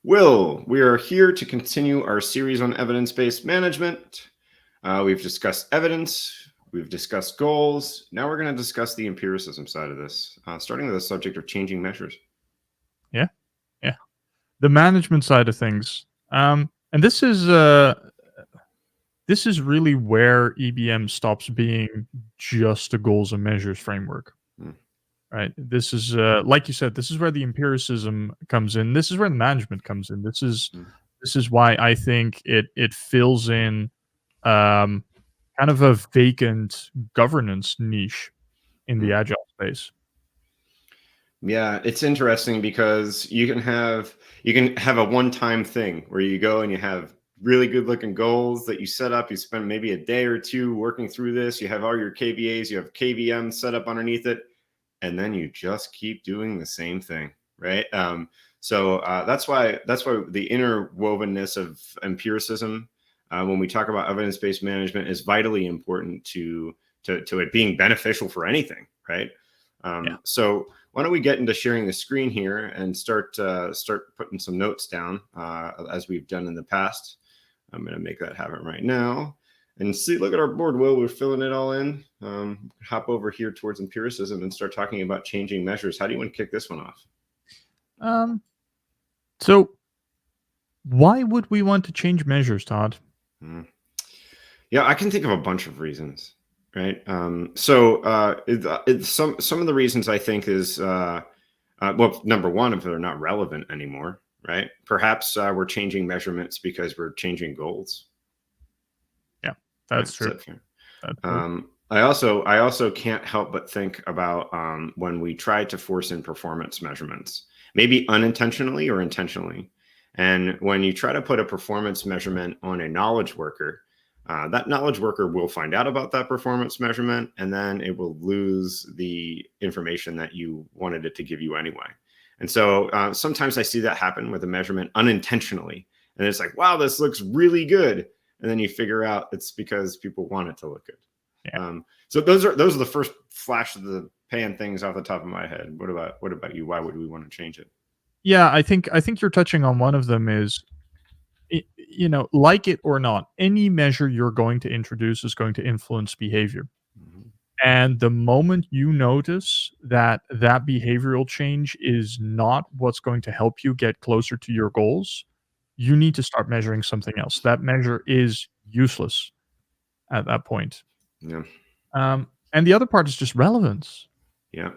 Will, we are here to continue our series on evidence-based management. We've discussed evidence, we've discussed goals. Now we're going to discuss the empiricism side of this, starting with the subject of changing measures. Yeah. The management side of things. And this is really where EBM stops being just a goals and measures framework. Right. This is like you said, this is where the empiricism comes in. This is where the management comes in. This is why I think it fills in kind of a vacant governance niche in the agile space. Yeah, it's interesting because you can have a one-time thing where you go and you have really good looking goals that you set up. You spend maybe a day or two working through this. You have all your KVAs, you have KVM set up underneath it, and then you just keep doing the same thing, right? So that's why the interwovenness of empiricism, when we talk about evidence-based management, is vitally important to it being beneficial for anything, right? So why don't we get into sharing the screen here and start putting some notes down as we've done in the past. I'm going to make that happen right now. And see, look at our board, Will. We're filling it all in. Hop over here towards empiricism and start talking about changing measures. How do you want to kick this one off? So why would we want to change measures, Todd? Yeah, I can think of a bunch of reasons. Right. Some of the reasons I think is, well, number one, if they're not relevant anymore, right? Perhaps we're changing measurements because we're changing goals. Yeah, that's true. I also can't help but think about when we try to force in performance measurements, maybe unintentionally or intentionally. And when you try to put a performance measurement on a knowledge worker, that knowledge worker will find out about that performance measurement, and then it will lose the information that you wanted it to give you anyway. And so sometimes I see that happen with a measurement unintentionally. And it's like, wow, this looks really good. And then you figure out it's because people want it to look good. Yeah. So those are the first flash of the pan things off the top of my head. What about you? Why would we want to change it? Yeah, I think you're touching on one of them is, like it or not, any measure you're going to introduce is going to influence behavior. And the moment you notice that behavioral change is not what's going to help you get closer to your goals, you need to start measuring something else. That measure is useless at that point. Yeah. And the other part is just relevance. Yeah.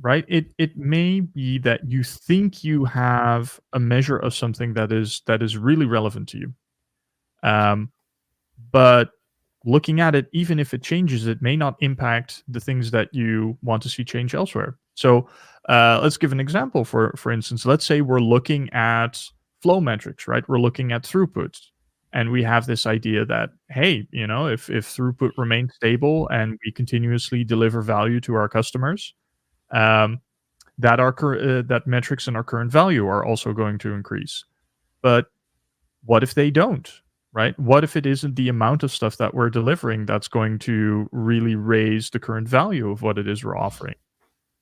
Right? It may be that you think you have a measure of something that is really relevant to you. But looking at it, even if it changes, it may not impact the things that you want to see change elsewhere. So let's give an example. For instance, let's say we're looking at flow metrics, right? We're looking at throughput. And we have this idea that, hey, if throughput remains stable and we continuously deliver value to our customers, that metrics in our current value are also going to increase. But what if they don't, right? What if it isn't the amount of stuff that we're delivering that's going to really raise the current value of what it is we're offering,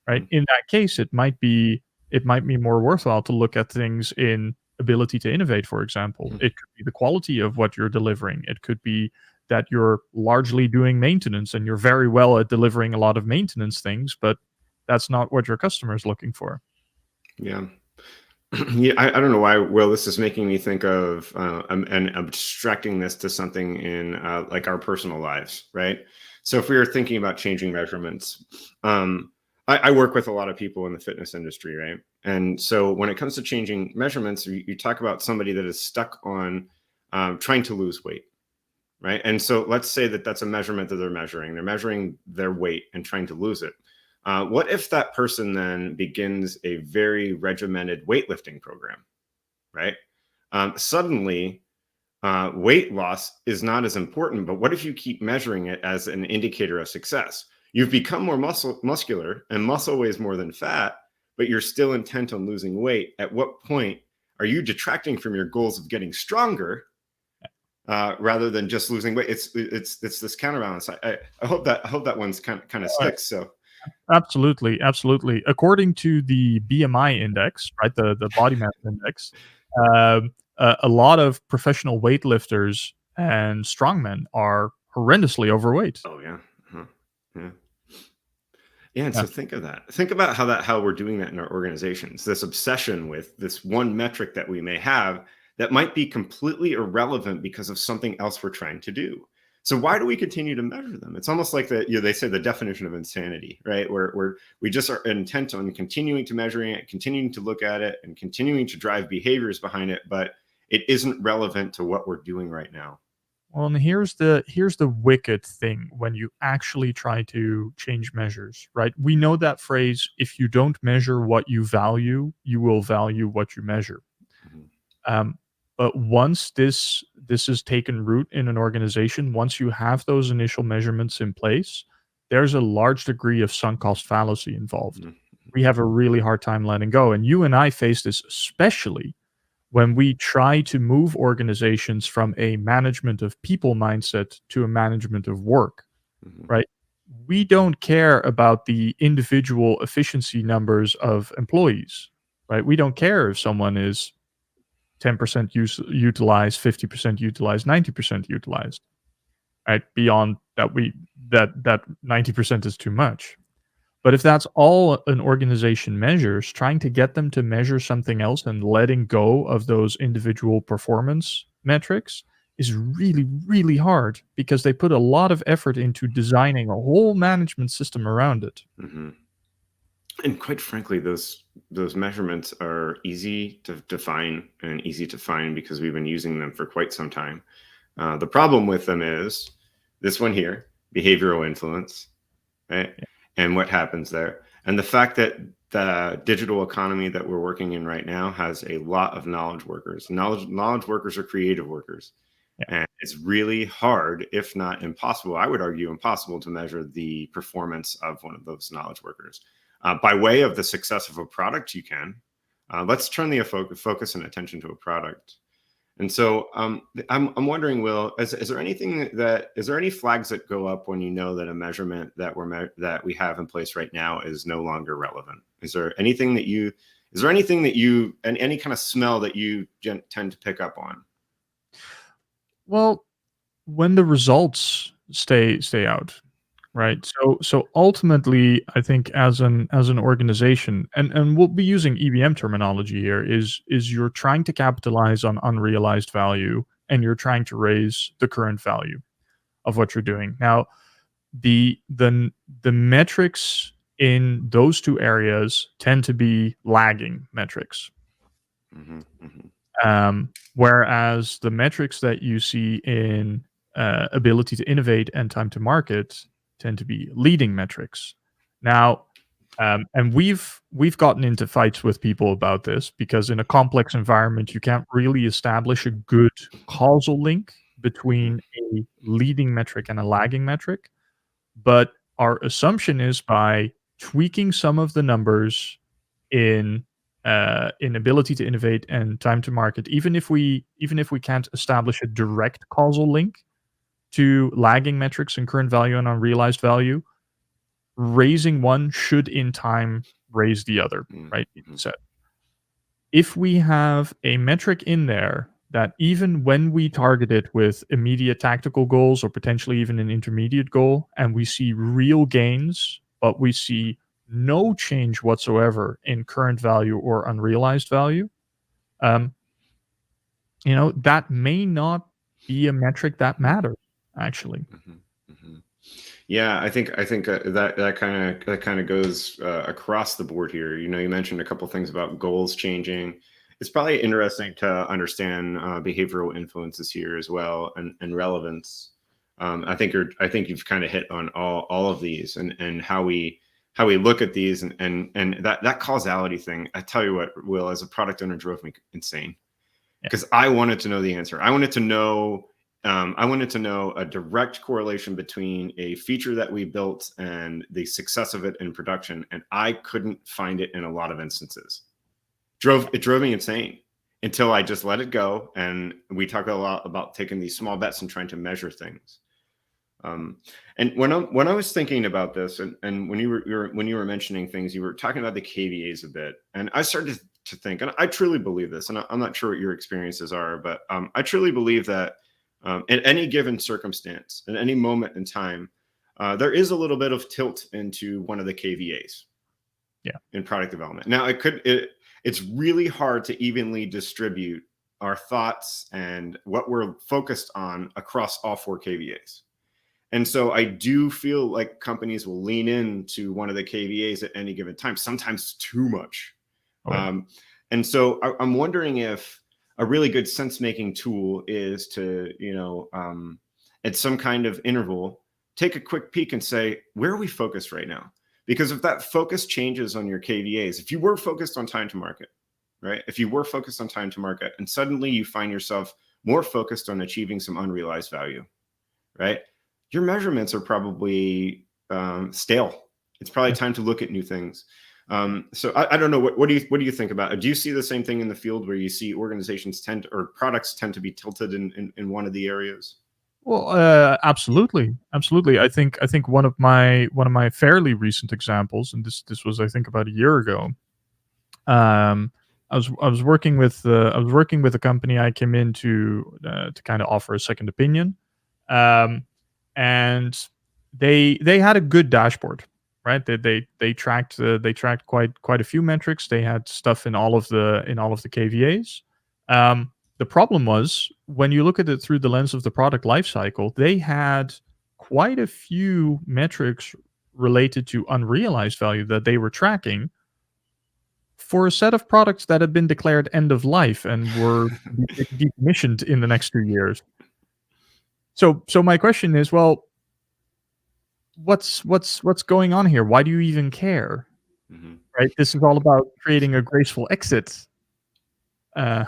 right? In that case, it might be more worthwhile to look at things in ability to innovate, for example. It could be the quality of what you're delivering. It could be that you're largely doing maintenance and you're very well at delivering a lot of maintenance things, but that's not what your customer is looking for. Yeah. Yeah, I don't know why, Will, this is making me think of and abstracting this to something in like our personal lives, right? So if we are thinking about changing measurements, I work with a lot of people in the fitness industry, right? And so when it comes to changing measurements, you talk about somebody that is stuck on trying to lose weight, right? And so let's say that that's a measurement that they're measuring. They're measuring their weight and trying to lose it. What if that person then begins a very regimented weightlifting program, right? Suddenly, weight loss is not as important, but what if you keep measuring it as an indicator of success? You've become more muscular, and muscle weighs more than fat, but you're still intent on losing weight. At what point are you detracting from your goals of getting stronger rather than just losing weight? It's this counterbalance. I hope that one's kind of sticks. So. Absolutely, absolutely. According to the BMI index, right, the body mass index, a lot of professional weightlifters and strongmen are horrendously overweight. Oh yeah. Uh-huh. Yeah. Yeah, and Yeah. so think of that. Think about how we're doing that in our organizations. This obsession with this one metric that we may have that might be completely irrelevant because of something else we're trying to do. So why do we continue to measure them? It's almost like they say the definition of insanity, right? Where we just are intent on continuing to measuring it, continuing to look at it, and continuing to drive behaviors behind it, but it isn't relevant to what we're doing right now. Well, and here's the wicked thing when you actually try to change measures, right? We know that phrase, if you don't measure what you value, you will value what you measure. Mhm. Um, but once this has taken root in an organization, once you have those initial measurements in place, there's a large degree of sunk cost fallacy involved. Mhm. We have a really hard time letting go. And you and I face this especially when we try to move organizations from a management of people mindset to a management of work, Mhm. right? We don't care about the individual efficiency numbers of employees, right? We don't care if someone is 10% utilized, 50% utilized, 90% utilized, right? Beyond that, that 90% is too much. But if that's all an organization measures, trying to get them to measure something else and letting go of those individual performance metrics is really, really hard because they put a lot of effort into designing a whole management system around it. Mhm. And quite frankly, those measurements are easy to define and easy to find because we've been using them for quite some time. The problem with them is this one here, behavioral influence, right? Yeah, And what happens there. And the fact that the digital economy that we're working in right now has a lot of knowledge workers. Knowledge workers are creative workers. yeah, And it's really hard, if not impossible, I would argue impossible to measure the performance of one of those knowledge workers. By way of the success of a product, you can. Let's turn the focus and attention to a product. And so I'm wondering, Will, is there anything is there any flags that go up when you know that a measurement that we have in place right now is no longer relevant? Is there anything that you and any kind of smell that you tend to pick up on? well, when the results stay out, right? So ultimately, I think as an organization, and we'll be using EBM terminology here, is you're trying to capitalize on unrealized value and you're trying to raise the current value of what you're doing. Now, the metrics in those two areas tend to be lagging metrics. Hmm. Hmm. Whereas the metrics that you see in ability to innovate and time to market tend to be leading metrics. Now, and we've gotten into fights with people about this because in a complex environment, you can't really establish a good causal link Hmm. between a leading metric and a lagging metric. But our assumption is by tweaking some of the numbers in in ability to innovate and time to market, even if we can't establish a direct causal link to lagging metrics and current value and unrealized value, raising one should in time raise the other, right? Hmm. So if we have a metric in there that even when we target it with immediate tactical goals or potentially even an intermediate goal, and we see real gains, but we see no change whatsoever in current value or unrealized value, um, that may not be a metric that Hmm. matters, actually. Hmm. Hmm. Yeah, I think that kind of goes across the board here. You mentioned a couple things about goals changing. It's probably interesting to understand behavioral influences here as well, and relevance. I think you've kind of hit on all of these, and how we look at these, and that causality thing. I tell you what, Will, as a product owner, drove me insane Yeah. because I wanted to know the answer. I wanted to know a direct correlation between a feature that we built and the success of it in production, and I couldn't find it in a lot of instances. It drove me insane until I just let it go. And we talk a lot about taking these small bets and trying to measure things. And when I was thinking about this, and when you were mentioning things, you were talking about the KVAs a bit, and I started to think, and I truly believe this, and I'm not sure what your experiences are, but I truly believe that in any given circumstance, in any moment in time, there is a little bit of tilt into one of the KVAs. Yeah. In product development. Now, it's really hard to evenly distribute our thoughts and what we're focused on across all 4 KVAs. And so I do feel like companies will lean into one of the KVAs at any given time, sometimes too much. Oh, yeah. And so I'm wondering if a really good sense-making tool is to, at some kind of interval, take a quick peek and say, where are we focused right now? Because if that focus changes on your KVAs, if you were focused on time to market, right? If you were focused on time to market and suddenly you find yourself more focused on achieving some unrealized value, right? Your measurements are probably stale. It's probably time to look at new things. So I don't know. What do you think about it? Do you see the same thing in the field where you see organizations or products tend to be tilted in one of the areas? Well, absolutely, absolutely. I think one of my fairly recent examples, and this was, I think, about a year ago. I was working with a company. I came in to kind of offer a second opinion, and they had a good dashboard, right? They tracked quite a few metrics. They had stuff in all of the KVAs. The problem was, when you look at it through the lens of the product lifecycle, they had quite a few metrics related to unrealized value that they were tracking for a set of products that had been declared end of life and were decommissioned in the next 2 years. So my question is, well, what's going on here? Why do you even care? Mhm. Right? This is all about creating a graceful exit. Uh,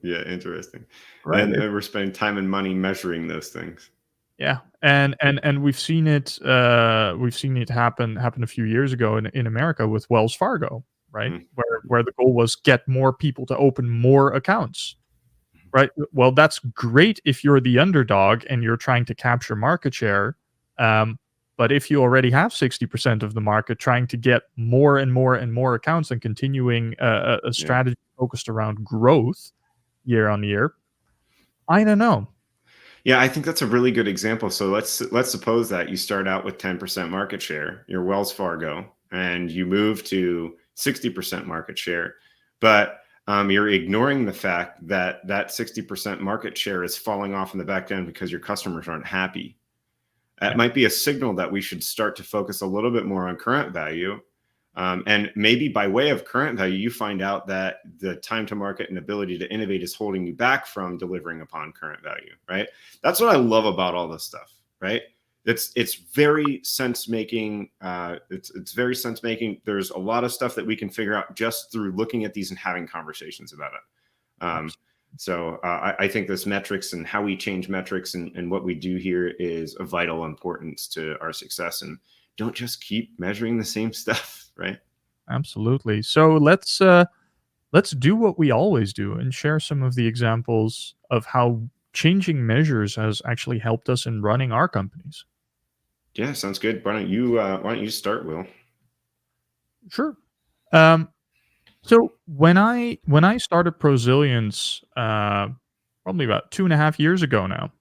Yeah, interesting. right. And we're spending time and money measuring those things. Yeah, and we've seen it happen a few years ago in America with Wells Fargo, right? Mhm. Where the goal was get more people to open more accounts, right? Well, that's great if you're the underdog and you're trying to capture market share. But if you already have 60% of the market, trying to get more and more and more accounts and continuing a Yeah. strategy focused around growth year on year, I don't know. Yeah, I think that's a really good example. So let's suppose that you start out with 10% market share, you're Wells Fargo, and you move to 60% market share, but you're ignoring the fact that that 60% market share is falling off in the back end because your customers aren't happy. That Yeah. might be a signal that we should start to focus a little bit more on current value. And maybe by way of current value, you find out that the time to market and ability to innovate is holding you back from delivering upon current value, right? That's what I love about all this stuff, right? It's very sense making. It's very sense making. There's a lot of stuff that we can figure out just through looking at these and having conversations about it. So I think this metrics and how we change metrics and what we do here is of vital importance to our success. And don't just keep measuring the same stuff, right? Absolutely. So let's do what we always do and share some of the examples of how changing measures has actually helped us in running our companies. Yeah, sounds good. Why don't you start, Will? Sure. Um, so when I started Prosilience, probably about 2.5 years ago now,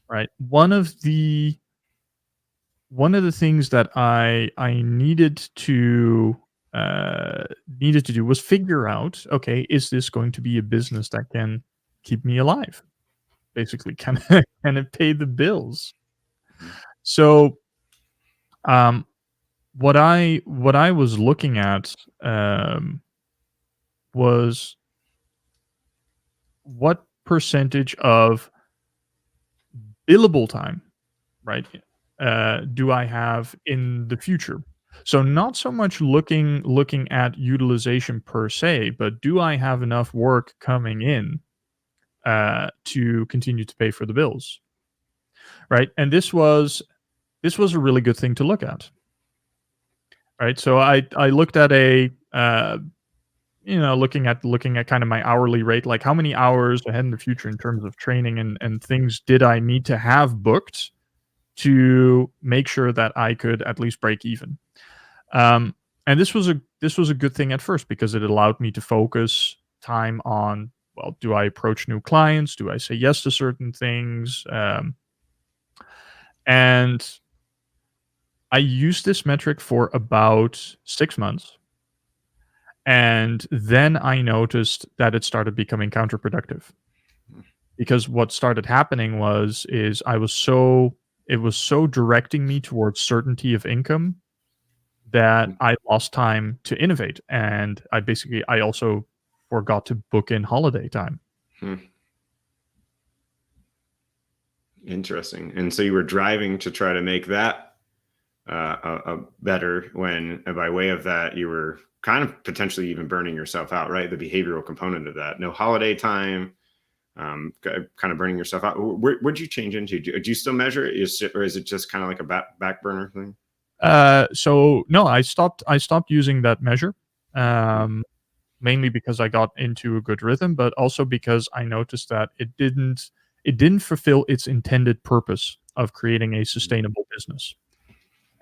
right? One of the things that I needed to do was figure out, okay, is this going to be a business that can keep me alive? Basically, can can it pay the bills? Mhm. So, um, what I was looking at was what percentage of billable time, right, do I have in the future? So not so much looking at utilization per se, but do I have enough work coming in to continue to pay for the bills, right? And this was a really good thing to look at, right? So I looked at looking at kind of my hourly rate, like how many hours ahead in the future in terms of training and things did I need to have booked to make sure that I could at least break even. Um, and this was a good thing at first because it allowed me to focus time on, well, do I approach new clients? Do I say yes to certain things? And I used this metric for about 6 months. And then I noticed that it started becoming counterproductive because what started happening is it was so directing me towards certainty of income that I lost time to innovate, and I also forgot to book in holiday time. Hmm. Interesting. And so you were driving to try to make that better when, by way of that, you were kind of potentially even burning yourself out, right? The behavioral component of that. No holiday time, kind of burning yourself out. Where'd you change into? Do you still measure it? Or is it just kind of like a back burner thing? So no, I stopped using that measure, um, mainly because I got into a good rhythm, but also because I noticed that it didn't fulfill its intended purpose of creating a sustainable business. Hmm.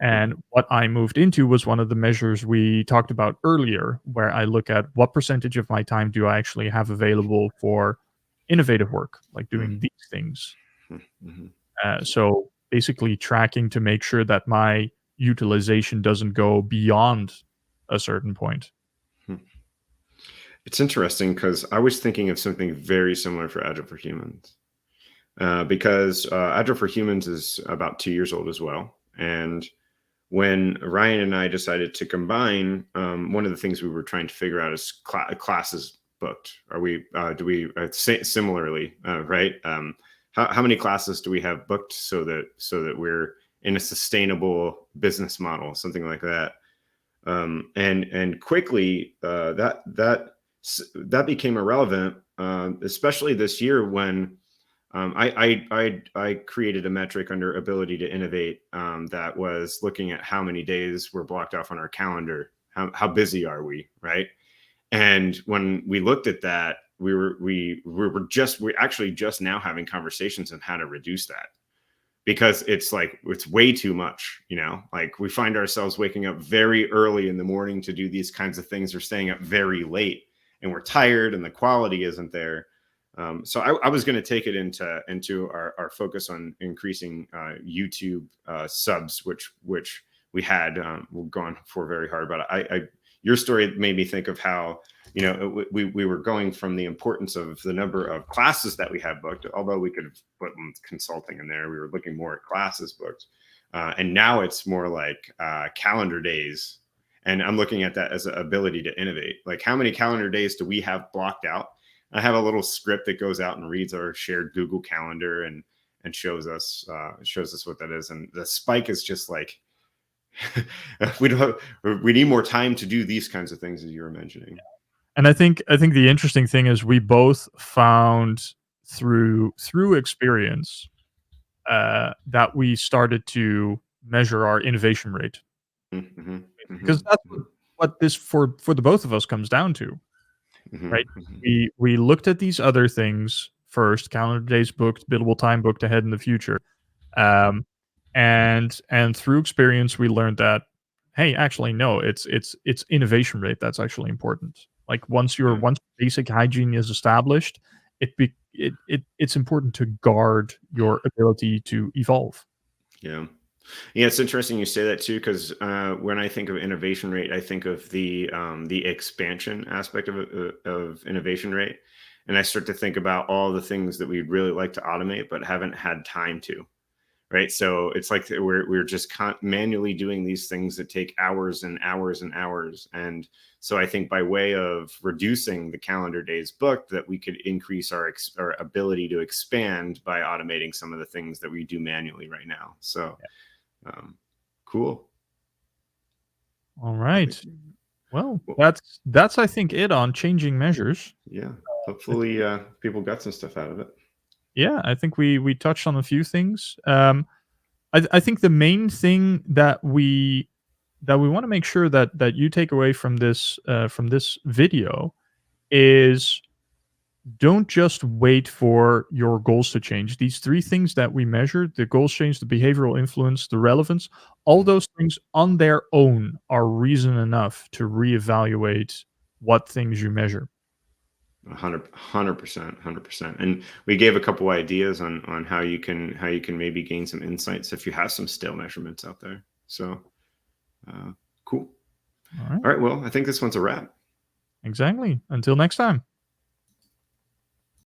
And what I moved into was one of the measures we talked about earlier, where I look at what percentage of my time do I actually have available for innovative work, like doing these things. Hmm. So basically tracking to make sure that my utilization doesn't go beyond a certain point. Hmm. It's interesting because I was thinking of something very similar for Agile for Humans. Because Agile for Humans is about 2 years old as well. And when Ryan and I decided to combine, one of the things we were trying to figure out is classes booked. Are we, do we similarly, right? How many classes do we have booked so that we're in a sustainable business model, something like that? And quickly that became irrelevant, especially this year when I created a metric under ability to innovate, that was looking at how many days were blocked off on our calendar. How busy are we, right? And when we looked at that, we're actually just now having conversations on how to reduce that, because it's way too much, like we find ourselves waking up very early in the morning to do these kinds of things, or staying up very late, and we're tired and the quality isn't there. So I was going to take it into our focus on increasing YouTube subs, which we had gone for very hard. But your story made me think of how, we were going from the importance of the number of classes that we had booked, although we could have put consulting in there. We were looking more at classes booked, and now it's more like calendar days. And I'm looking at that as an ability to innovate. Like, how many calendar days do we have blocked out? I have a little script that goes out and reads our shared Google Calendar and shows us what that is. And the spike is just like, we need more time to do these kinds of things, as you were mentioning. And I think the interesting thing is we both found through experience that we started to measure our innovation rate, Mm-hmm, because mm-hmm, that's what this for the both of us comes down to, mm-hmm, right? mm-hmm. We looked at these other things first: calendar days booked, billable time booked ahead in the future, um, and through experience we learned that, hey, actually no, it's innovation rate that's actually important. Like Yeah, once basic hygiene is established, it's important to guard your ability to evolve. yeah. Yeah, it's interesting you say that too, because when I think of innovation rate, I think of the expansion aspect of innovation rate, and I start to think about all the things that we'd really like to automate but haven't had time to. Right, so it's like we're just manually doing these things that take hours and hours and hours. And so I think by way of reducing the calendar days booked, that we could increase our ability to expand by automating some of the things that we do manually right now. So um, cool. All I think, right. Well, well, that's I think it on changing measures. yeah, I hopefully people got some stuff out of it. Yeah, I think we touched on a few things. I think the main thing that we want to make sure that you take away from this video is, don't just wait for your goals to change. These three things that we measured, the goals change, the behavioral influence, the relevance, all those things on their own are reason enough to reevaluate what things you measure. 100%, 100%. And we gave a couple ideas on how you can maybe gain some insights if you have some stale measurements out there. So cool. All right. All right. Well, I think this one's a wrap. Exactly. Until next time.